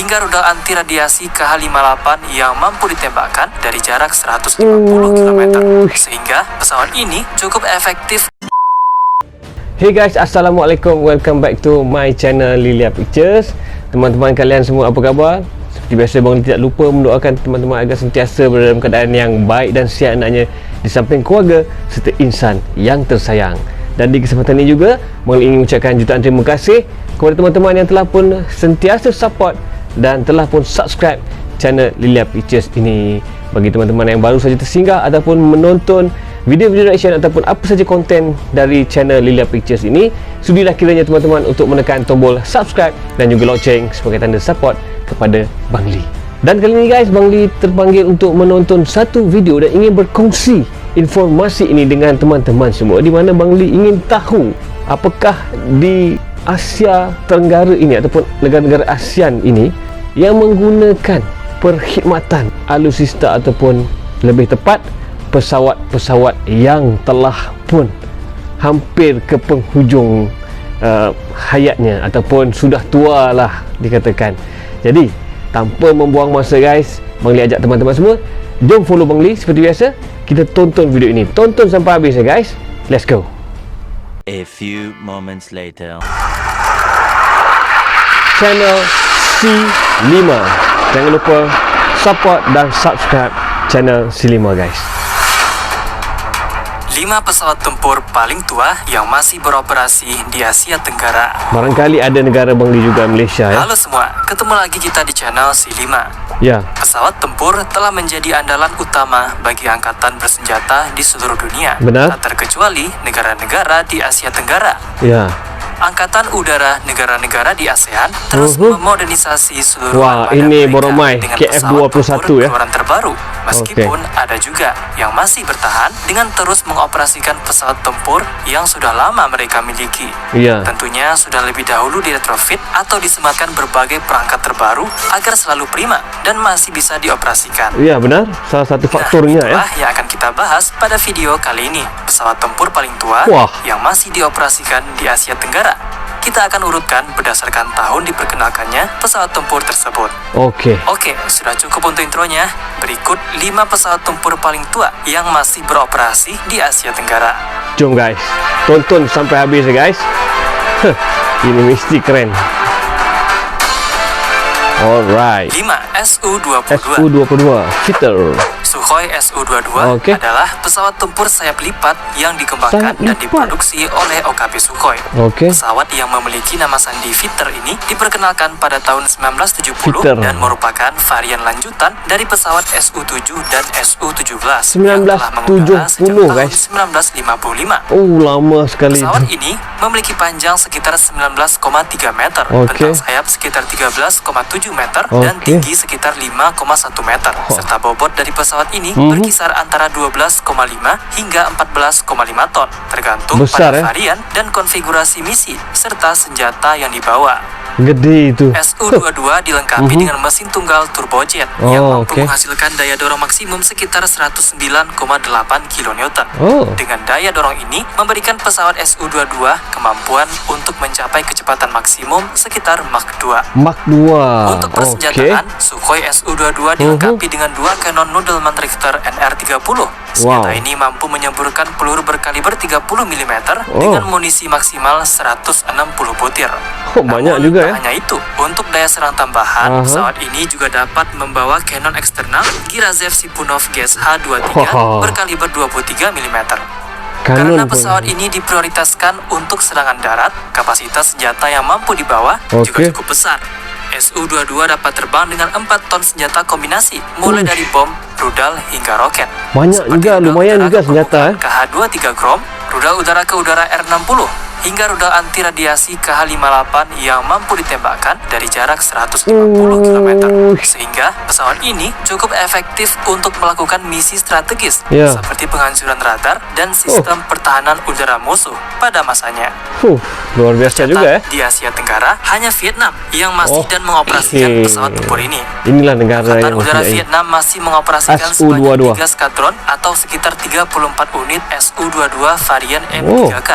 hingga rudal anti radiasi KH-58 yang mampu ditembakkan dari jarak 150 km. Sehingga pesawat ini cukup efektif. Hey guys, assalamualaikum, welcome back to my channel Lilia Pictures. Teman-teman kalian semua apa khabar? Seperti biasa, Bang Li tidak lupa mendoakan teman-teman agar sentiasa berada dalam keadaan yang baik dan sihat anaknya di samping keluarga serta insan yang tersayang. Dan di kesempatan ini juga, Bang Li ingin mengucapkan jutaan terima kasih kepada teman-teman yang telah pun sentiasa support dan telah pun subscribe channel Lilia Pictures ini. Bagi teman-teman yang baru saja tersinggah ataupun menonton video-video reaction ataupun apa saja konten dari channel Lilia Pictures ini, sudilah kiranya teman-teman untuk menekan tombol subscribe dan juga loceng sebagai tanda support kepada Bang Li. Dan kali ini guys, Bang Li terpanggil untuk menonton satu video dan ingin berkongsi informasi ini dengan teman-teman semua, di mana Bang Li ingin tahu apakah di Asia Tenggara ini ataupun negara-negara ASEAN ini yang menggunakan perkhidmatan alutsista ataupun lebih tepat pesawat-pesawat yang telah pun hampir ke penghujung hayatnya ataupun sudah tua lah dikatakan. Jadi tanpa membuang masa guys, Bang Li ajak teman-teman semua, jom follow Bang Li seperti biasa. Kita tonton video ini, tonton sampai habis ya guys. Let's go. A few moments later. Channel C5, jangan lupa support dan subscribe channel C5 guys. 5 pesawat tempur paling tua yang masih beroperasi di Asia Tenggara. Barangkali ada negara Bang Li juga, Malaysia ya. Halo semua, ketemu lagi kita di channel C5. Ya. Pesawat tempur telah menjadi andalan utama bagi angkatan bersenjata di seluruh dunia. Benar. Tak terkecuali negara-negara di Asia Tenggara. Ya. Angkatan udara negara-negara di ASEAN terus memodernisasi seluruh wah, armada ini mereka Boromai dengan KF-21 pesawat tempur ya. keluaran terbaru. Meskipun ada juga yang masih bertahan dengan terus mengoperasikan pesawat tempur yang sudah lama mereka miliki. Iya. Tentunya sudah lebih dahulu diretrofit atau disematkan berbagai perangkat terbaru agar selalu prima dan masih bisa dioperasikan. Iya benar, salah satu faktornya ya. Itulah yang akan kita bahas pada video kali ini. Pesawat tempur paling tua yang masih dioperasikan di Asia Tenggara. Kita akan urutkan berdasarkan tahun diperkenalkannya pesawat tempur tersebut. Oke, sudah cukup untuk intronya. Berikut 5 pesawat tempur paling tua yang masih beroperasi di Asia Tenggara. Jom guys, tonton sampai habis ya guys. Ini mesti keren. Alright. 5. Su-22 Su-22 fighter. Sukhoi Su-22 adalah pesawat tempur sayap lipat yang dikembangkan dan diproduksi oleh OKP Sukhoi. Pesawat yang memiliki nama sandi fighter ini diperkenalkan pada tahun 1970 dan merupakan varian lanjutan dari pesawat Su-7 dan Su-17 yang telah mengudara sejak tahun 1955. Oh, lama sekali. Pesawat ini memiliki panjang sekitar 19,3 meter, bentang sayap sekitar 13,7 meter, dan tinggi sekitar 5,1 meter, serta bobot dari pesawat ini berkisar antara 12,5 hingga 14,5 ton, tergantung pada varian dan konfigurasi misi serta senjata yang dibawa. Gede itu. Su-22 dilengkapi dengan mesin tunggal turbojet yang mampu menghasilkan daya dorong maksimum sekitar 109,8 kN. Dengan daya dorong ini memberikan pesawat Su-22 kemampuan untuk mencapai kecepatan maksimum sekitar Mach 2. Untuk persenjataan, Sukhoi Su-22 dilengkapi dengan 2 kanon Nudelman Richter NR30. Senjata ini mampu menyemburkan peluru berkaliber 30 mm dengan munisi maksimal 160 butir. Banyak juga ya. Hanya itu, untuk daya serang tambahan, pesawat ini juga dapat membawa kanon eksternal Girazev Sipunov GSH-23 berkaliber 23 mm. Karena pesawat ini diprioritaskan untuk serangan darat, kapasitas senjata yang mampu dibawa juga cukup besar. Su-22 dapat terbang dengan 4 ton senjata kombinasi, mulai dari bom, rudal, hingga roket. Banyak juga, lumayan juga senjata. KH-23 Grom, rudal udara ke udara R60, hingga rudal anti radiasi KH-58 yang mampu ditembakkan dari jarak 150 km. Sehingga pesawat ini cukup efektif untuk melakukan misi strategis seperti penghancuran radar dan sistem pertahanan udara musuh pada masanya. Luar biasa juga ya. Di Asia Tenggara hanya Vietnam yang masih dan mengoperasikan pesawat tempur ini. Inilah negara Angkatan yang udara Vietnam masih mengoperasikan sebanyak 3 skadron atau sekitar 34 unit Su-22 varian M3K.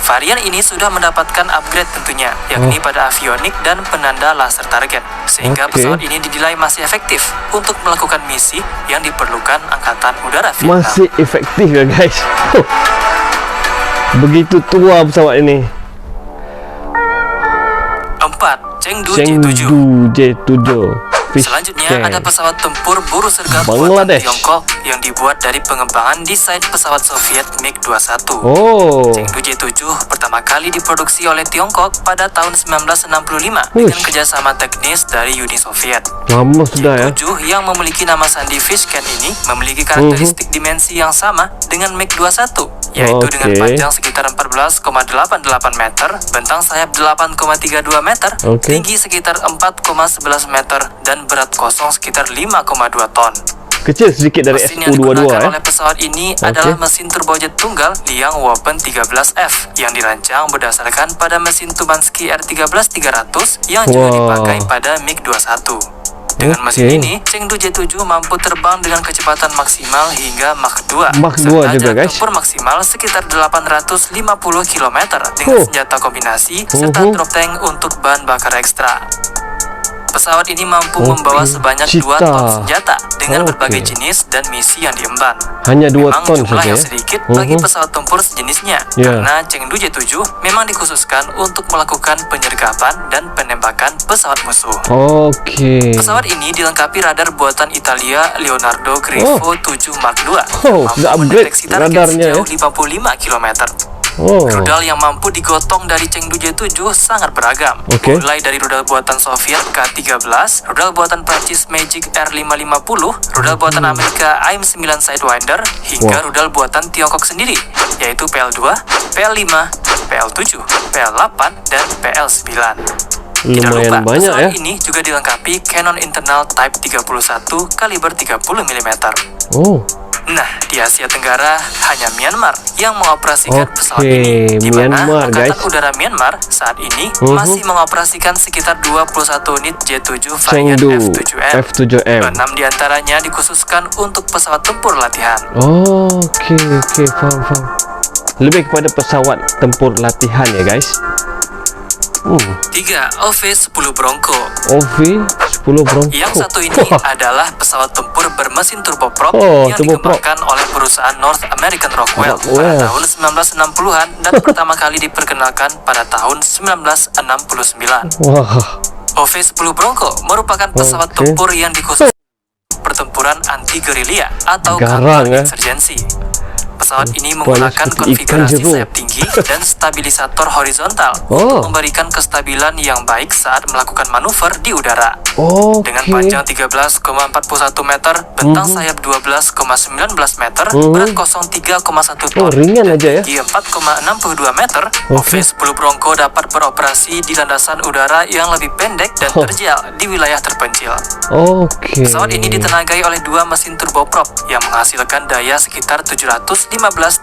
Varian ini sudah mendapatkan upgrade tentunya, yakni pada avionik dan penanda laser target, sehingga pesawat ini dinilai masih efektif untuk melakukan misi yang diperlukan Angkatan Udara Vietnam. Masih efektif ya guys. Begitu tua pesawat ini. 4. Chengdu J7. Selanjutnya ada pesawat tempur buruh sergap buatan Tiongkok yang dibuat dari pengembangan desain pesawat Soviet MiG-21. Chengdu J7 pertama kali diproduksi oleh Tiongkok pada tahun 1965 dengan kerjasama teknis dari Uni Soviet. Lama sudah ya. J7 yang memiliki nama sandi Fishcan ini memiliki karakteristik dimensi yang sama dengan MiG-21, yaitu dengan panjang sekitar 14,88 meter, bentang sayap 8,32 meter, tinggi sekitar 4,11 meter, dan berat kosong sekitar 5,2 ton. Kecil sedikit dari Mesin yang digunakan oleh pesawat ini adalah mesin turbojet tunggal Liang Wapen 13F yang dirancang berdasarkan pada mesin Tumansky R13300 yang juga dipakai pada MiG-21. Dengan mesin ini, Chengdu J7 mampu terbang dengan kecepatan maksimal hingga Mach 2. Mach 2 juga guys. Tempur maksimal sekitar 850 km dengan senjata kombinasi serta drop tank untuk bahan bakar ekstra. Pesawat ini mampu membawa sebanyak 2 ton senjata dengan berbagai jenis dan misi yang diemban. Hanya 2 memang ton jumlah saja yang sedikit bagi pesawat tempur sejenisnya, karena Chengdu J7 memang dikhususkan untuk melakukan penyergapan dan penembakan pesawat musuh. Pesawat ini dilengkapi radar buatan Italia Leonardo Grifo 7 Mark II mampu mendeteksi target sejauh 55 km. Rudal yang mampu digotong dari Chengdu J7 sangat beragam, mulai dari rudal buatan Soviet K-13, rudal buatan Prancis Magic R550, rudal buatan Amerika AIM-9 Sidewinder, hingga rudal buatan Tiongkok sendiri, yaitu PL-2, PL-5, PL-7, PL-8, dan PL-9. Tidak lupa, pesawat ini juga dilengkapi Cannon internal Type 31 kaliber 30 mm. Nah, di Asia Tenggara hanya Myanmar yang mengoperasikan pesawat ini, di mana Angkatan Udara Myanmar saat ini masih mengoperasikan sekitar 21 unit J7 varian F7M. 6 diantaranya dikhususkan untuk pesawat tempur latihan. Faham. Lebih kepada pesawat tempur latihan ya guys. 3. OV-10 Bronco. OV-10 Bronco. Yang satu ini adalah pesawat tempur bermesin turboprop yang dikembangkan oleh perusahaan North American Rockwell pada tahun 1960-an dan pertama kali diperkenalkan pada tahun 1969. OV-10 Bronco merupakan pesawat tempur yang dikhususkan pertempuran anti-gerilya atau counterinsurgency. Pesawat ini menggunakan konfigurasi sayap tinggi dan stabilisator horizontal untuk memberikan kestabilan yang baik saat melakukan manuver di udara. Dengan panjang 13,41 meter, bentang sayap 12,19 meter, berat kosong 3,1 ton, ringan aja ya. tinggi 4,62 meter, OV-10 Bronco dapat beroperasi di landasan udara yang lebih pendek dan terjal di wilayah terpencil. Pesawat ini ditenagai oleh 2 mesin turboprop yang menghasilkan daya sekitar 715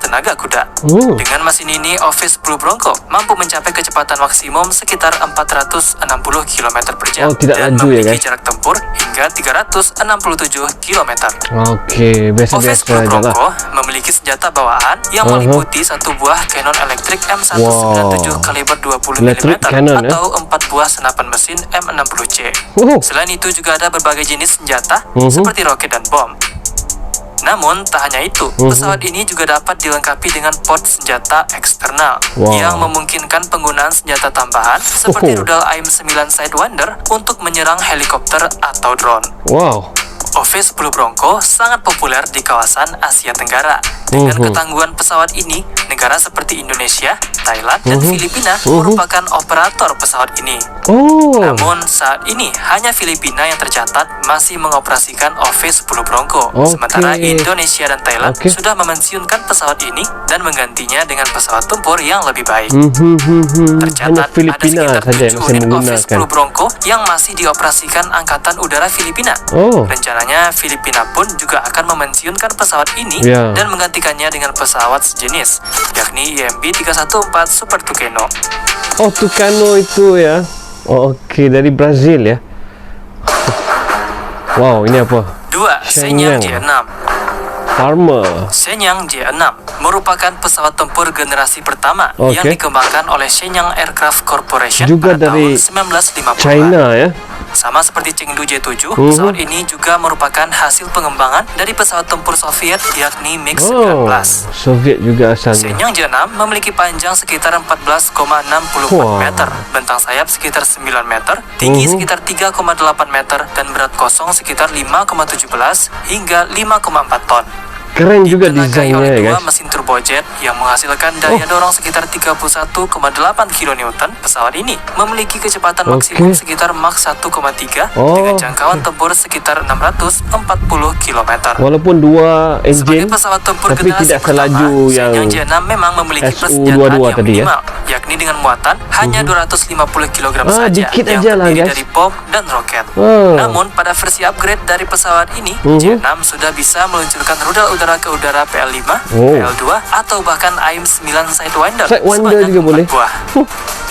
tenaga kuda. Dengan mesin ini, OV-10 Bronco mampu mencapai kecepatan maksimum sekitar 460 km per jam dan memiliki jarak tempur hingga 367 km. OV-10 Bronco memiliki senjata bawaan yang meliputi 1 buah Cannon elektrik M197 kaliber 20 mm atau 4 buah senapan mesin M60C. Selain itu juga ada berbagai jenis senjata seperti roket dan bom. Namun, tak hanya itu, pesawat ini juga dapat dilengkapi dengan port senjata eksternal yang memungkinkan penggunaan senjata tambahan seperti rudal AIM-9 Sidewinder untuk menyerang helikopter atau drone. OV-10 Bronco sangat populer di kawasan Asia Tenggara. Dengan ketangguhan pesawat ini, negara seperti Indonesia, Thailand, dan Filipina merupakan operator pesawat ini. Namun, saat ini hanya Filipina yang tercatat masih mengoperasikan OV-10 Bronco. Sementara Indonesia dan Thailand sudah memensiunkan pesawat ini dan menggantinya dengan pesawat tempur yang lebih baik. Tercatat ada sekitar 7 unit OV-10 Bronco yang masih dioperasikan Angkatan Udara Filipina. Rencananya Filipina pun juga akan memensiunkan pesawat ini dan menggantikannya dengan pesawat sejenis, yakni IMB-314 Super Tucano. Tucano itu ya. Dari Brazil ya. Ini apa? 2. Shenyang J6. Farmer. Shenyang J6 merupakan pesawat tempur generasi pertama yang dikembangkan oleh Shenyang Aircraft Corporation juga pada dari tahun 1950-an. China ya. Sama seperti Chengdu J7, pesawat ini juga merupakan hasil pengembangan dari pesawat tempur Soviet yakni MiG-19. Soviet juga asalnya. Shenyang J6 memiliki panjang sekitar 14,64 meter, bentang sayap sekitar 9 meter, tinggi sekitar 3,8 meter, dan berat kosong sekitar 5,17 hingga 5,4 ton. Keren juga Ditenagai desainnya oleh ya dua guys. mesin turbojet yang menghasilkan daya dorong sekitar 31,8 kN. Pesawat ini memiliki kecepatan maksimum sekitar Mach 1,3 dengan jangkauan tempur sekitar 640 km. Walaupun dua Sebagai engine, pesawat tempur tapi generasi tidak pertama, selaju yang Shenyang J6 memang memiliki SU-22 persenjataan yang tadi ya. minimal, yakni dengan muatan hanya 250 kg saja dikit yang aja lah, terdiri guys. dari bom dan roket. Namun pada versi upgrade dari pesawat ini, J6 sudah bisa meluncurkan rudal udara ke udara PL5, PL2 atau bahkan AIM-9 Sidewinder sebanyak juga 4 boleh. buah.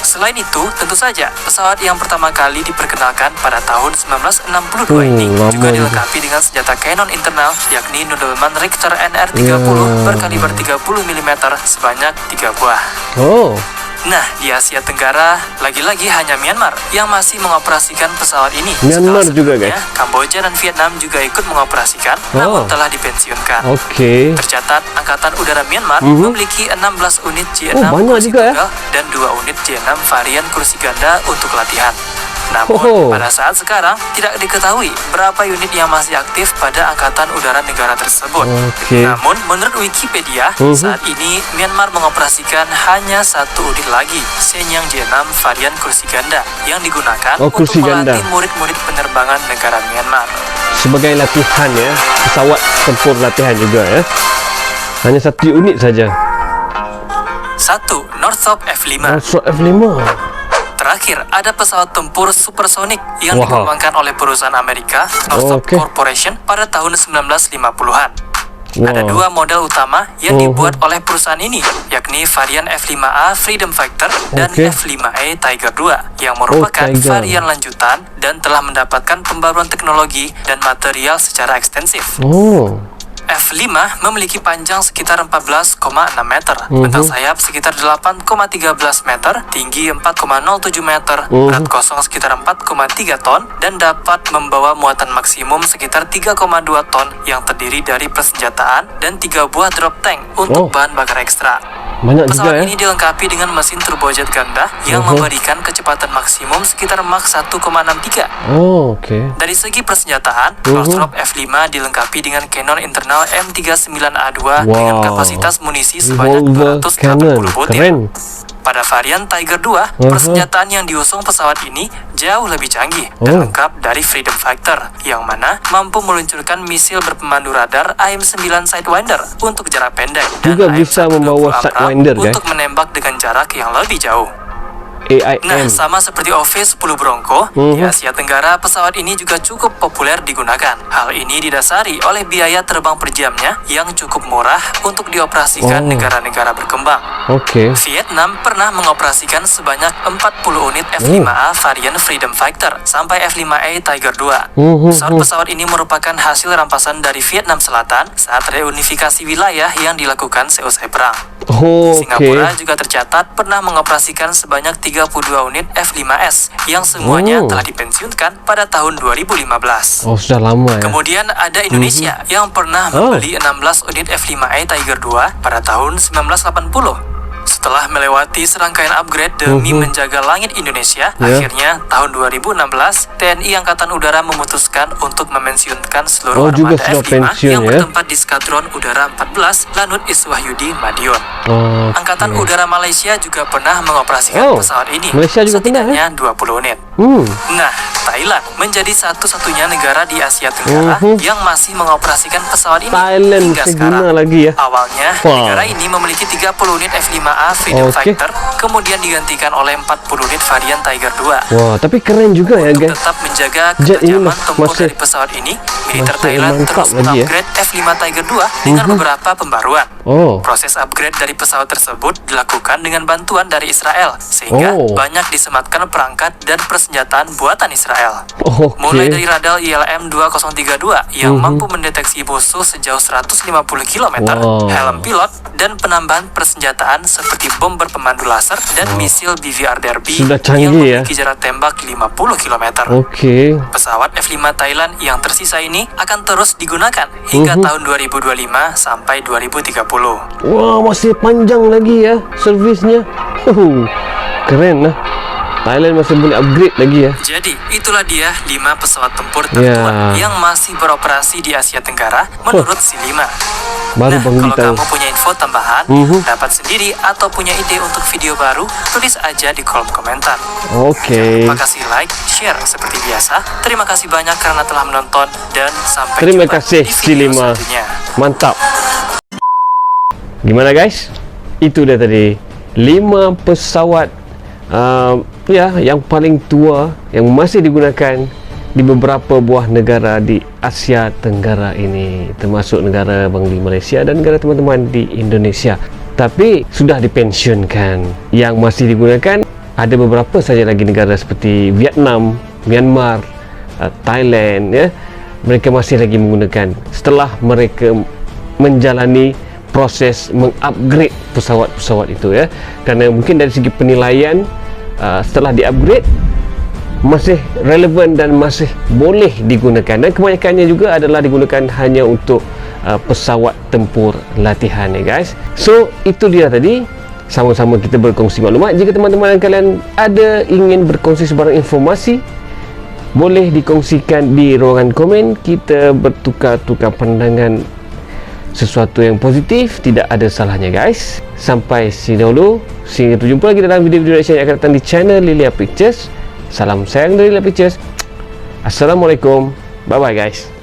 Selain itu, tentu saja pesawat yang pertama kali diperkenalkan pada tahun 1962 ini juga dilengkapi dengan senjata Cannon internal yakni Nudelman Richter NR30 berkaliber 30 mm sebanyak 3 buah. Nah, di Asia Tenggara, lagi-lagi hanya Myanmar yang masih mengoperasikan pesawat ini. Myanmar juga guys. Kamboja dan Vietnam juga ikut mengoperasikan, namun telah dipensiunkan. Tercatat, Angkatan Udara Myanmar memiliki 16 unit J6 kursi tunggal dan 2 unit J6 varian kursi ganda untuk latihan. Namun, pada saat sekarang tidak diketahui berapa unit yang masih aktif pada Angkatan Udara negara tersebut. Namun, menurut Wikipedia, saat ini Myanmar mengoperasikan hanya 1 unit lagi, Shenyang J6 varian kursi ganda, yang digunakan untuk melatih murid-murid penerbangan negara Myanmar. Sebagai latihan ya, pesawat tempur latihan juga ya. Hanya 1 unit saja. 1. Northrop F5. Northrop F5. Terakhir, ada pesawat tempur supersonik yang dikembangkan oleh perusahaan Amerika, Northrop Corporation, pada tahun 1950-an. Ada 2 model utama yang dibuat oleh perusahaan ini, yakni varian F5A Freedom Fighter dan F5A Tiger II, yang merupakan varian lanjutan dan telah mendapatkan pembaruan teknologi dan material secara ekstensif. F5 memiliki panjang sekitar 14,6 meter, bentang sayap sekitar 8,13 meter, tinggi 4,07 meter, berat kosong sekitar 4,3 ton, dan dapat membawa muatan maksimum sekitar 3,2 ton yang terdiri dari persenjataan dan 3 buah drop tank untuk bahan bakar ekstra. Pesawat ini dilengkapi dengan mesin turbojet ganda yang memberikan kecepatan maksimum sekitar Mach 1,63. Dari segi persenjataan, Northrop F5 dilengkapi dengan Cannon internal M39A2 dengan kapasitas munisi sebanyak 280 butir. Pada varian Tiger II, persenjataan yang diusung pesawat ini jauh lebih canggih dan lengkap dari Freedom Fighter, yang mana mampu meluncurkan misil berpemandu radar AIM-9 Sidewinder untuk jarak pendek dan juga bisa membawa Sidewinder untuk menembak dengan jarak yang lebih jauh. AIM. Nah, sama seperti OV-10 Bronco, di Asia Tenggara pesawat ini juga cukup populer digunakan. Hal ini didasari oleh biaya terbang per jamnya yang cukup murah untuk dioperasikan negara-negara berkembang. Vietnam pernah mengoperasikan sebanyak 40 unit F5A varian Freedom Fighter sampai F5A Tiger II. Pesawat-pesawat ini merupakan hasil rampasan dari Vietnam Selatan saat reunifikasi wilayah yang dilakukan seusai perang. Singapura juga tercatat pernah mengoperasikan sebanyak 32 unit F5S yang semuanya telah dipensiunkan pada tahun 2015. Sudah lama ya. Kemudian ada Indonesia yang pernah membeli 16 unit F5A Tiger II pada tahun 1980. Setelah melewati serangkaian upgrade demi menjaga langit Indonesia, akhirnya tahun 2016 TNI Angkatan Udara memutuskan untuk memensiunkan seluruh armada F5 yang bertempat di Skadron Udara 14 Lanut Iswahyudi Madiun. Angkatan Udara Malaysia juga pernah mengoperasikan pesawat ini, setidaknya 20 unit. Nah, Thailand menjadi satu-satunya negara di Asia Tenggara yang masih mengoperasikan pesawat ini hingga sekarang. Awalnya, negara ini memiliki 30 unit F5A Freedom Fighter, kemudian digantikan oleh 40 unit varian Tiger II. Tapi keren juga ya guys. Untuk tetap menjaga ketajaman tempur dari pesawat ini, militer Thailand terus mengupgrade F5 Tiger II dengan beberapa pembaruan. Proses upgrade dari pesawat tersebut dilakukan dengan bantuan dari Israel, sehingga banyak disematkan perangkat dan persenjataan buatan Israel. Israel. Okay. Mulai dari radar ILM 2032 yang mampu mendeteksi musuh sejauh 150 km, Wow. helm pilot, dan penambahan persenjataan seperti bom berpemandu laser dan misil BVR Derby Sudah yang canggih ya. memiliki jarak tembak 50 km. Okey. Pesawat F5 Thailand yang tersisa ini akan terus digunakan hingga tahun 2025 sampai 2030. Wah, masih panjang lagi ya servisnya. Keren lah. Thailand masih boleh upgrade lagi ya. Jadi, itulah dia 5 pesawat tempur tertua Ya. yang masih beroperasi di Asia Tenggara menurut Si5. Baru Nah, Bang kalau Di tahu. kamu punya info tambahan, dapat sendiri atau punya ide untuk video baru, tulis aja di kolom komentar. Okey. Terima kasih like, share seperti biasa. Terima kasih banyak karena telah menonton dan sampai Terima jumpa kasih di video Si5. selanjutnya. Mantap. Gimana guys? Itu dia tadi 5 pesawat yang paling tua yang masih digunakan di beberapa buah negara di Asia Tenggara ini, termasuk negara Bang di Malaysia dan negara teman-teman di Indonesia. Tapi sudah dipensiunkan. Yang masih digunakan ada beberapa saja lagi negara seperti Vietnam, Myanmar, Thailand ya. Mereka masih lagi menggunakan setelah mereka menjalani proses mengupgrade pesawat-pesawat itu ya. Kerana mungkin dari segi penilaian setelah di-upgrade masih relevan dan masih boleh digunakan, dan kebanyakannya juga adalah digunakan hanya untuk pesawat tempur latihan ya guys. So itu dia tadi, sama-sama kita berkongsi maklumat. Jika teman-teman kalian ada ingin berkongsi sebarang informasi, boleh dikongsikan di ruangan komen. Kita bertukar-tukar pandangan sesuatu yang positif, tidak ada salahnya guys. Sampai sini dulu, sehingga berjumpa lagi dalam video-video yang akan datang di channel Lilia Pictures. Salam sayang dari Lilia Pictures. Assalamualaikum, bye bye guys.